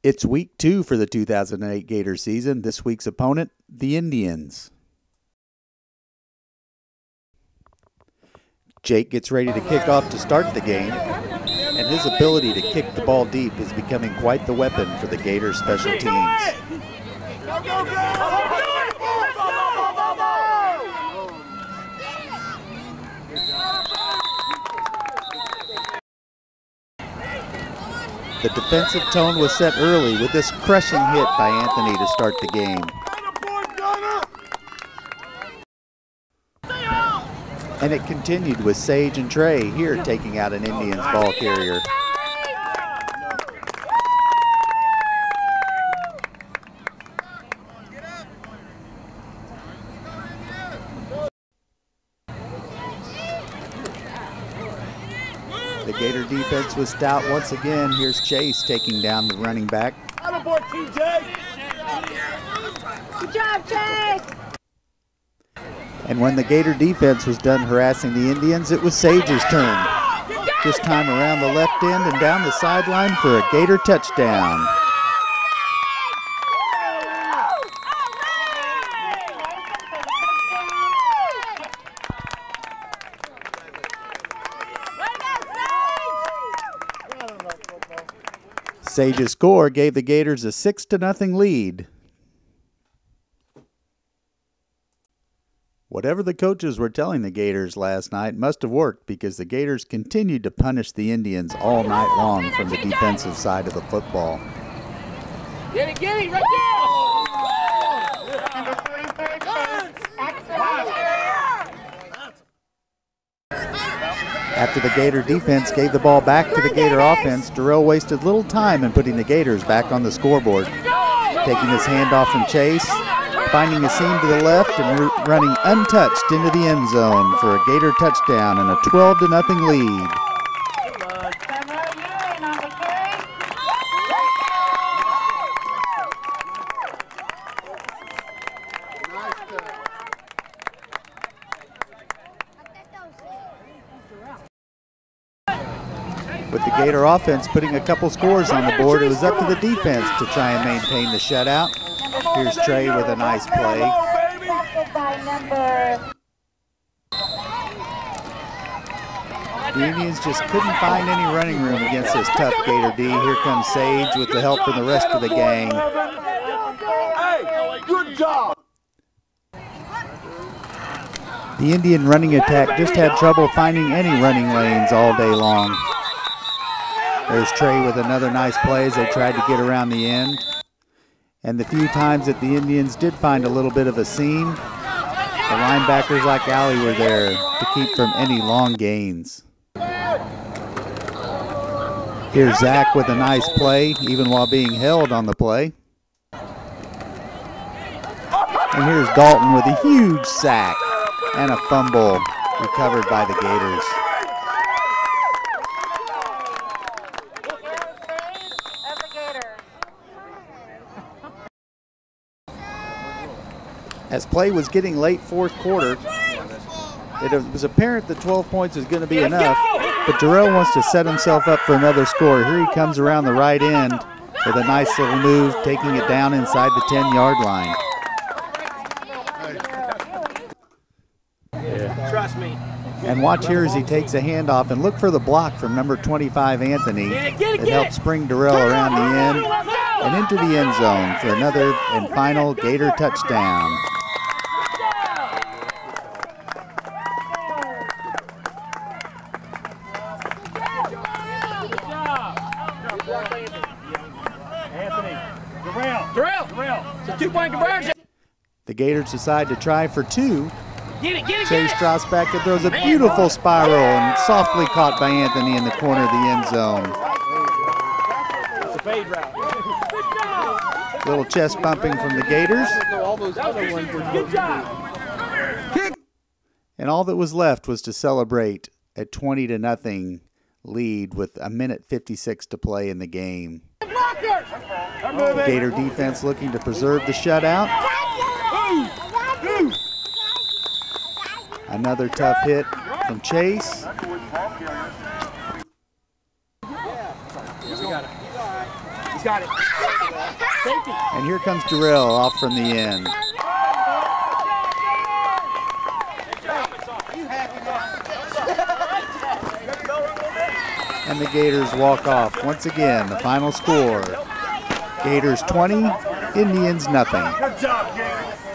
It's week 2 for the 2008 Gator season. This week's opponent, the Indians. Jake gets ready to kick off to start the game, and his ability to kick the ball deep is becoming quite the weapon for the Gator special teams. The defensive tone was set early with this crushing hit by Anthony to start the game. And it continued with Sage and Trey here taking out an Indians ball carrier. The Gator defense was stout once again. Here's Chase taking down the running back. Attaboy, TJ! Good job, Chase! And when the Gator defense was done harassing the Indians, it was Sage's turn. This time around the left end and down the sideline for a Gator touchdown. Sage's score gave the Gators a 6-0 lead. Whatever the coaches were telling the Gators last night must have worked, because the Gators continued to punish the Indians all night long from the defensive side of the football. Get it, right After the Gator defense gave the ball back to the Gator offense, Darrell wasted little time in putting the Gators back on the scoreboard. Taking his handoff from Chase, finding a seam to the left and running untouched into the end zone for a Gator touchdown and a 12-0 lead. With the Gator offense putting a couple scores on the board, it was up to the defense to try and maintain the shutout. Here's Trey with a nice play. The Indians just couldn't find any running room against this tough Gator D. Here comes Sage with the help from the rest of the gang. Hey, good job! The Indian running attack just had trouble finding any running lanes all day long. There's Trey with another nice play as they tried to get around the end. And the few times that the Indians did find a little bit of a seam, the linebackers like Allie were there to keep from any long gains. Here's Zach with a nice play, even while being held on the play. And here's Dalton with a huge sack and a fumble recovered by the Gators. As play was getting late fourth quarter, it was apparent that 12 points was going to be enough, but Darrell wants to set himself up for another score. Here he comes around the right end with a nice little move, taking it down inside the 10-yard line. Trust me. And watch here as he takes a handoff, and look for the block from number 25, Anthony, that helped spring Darrell around the end and into the end zone for another and final Gator touchdown. Darrell. It's a 2-point conversion. The Gators decide to try for 2. Get it. Chase Straussback throws a beautiful spiral and softly caught by Anthony in the corner of the end zone. It's a fade route. Little chest bumping from the Gators. Good job. And all that was left was to celebrate a 20-0 lead with 1:56 to play in the game. The Gator defense looking to preserve the shutout. Another tough hit from Chase. He's got it. He's got it. Safety. And here comes Durrell off from the end. And the Gators walk off. Once again, the final score, Gators 20, Indians nothing. Good job, Gators.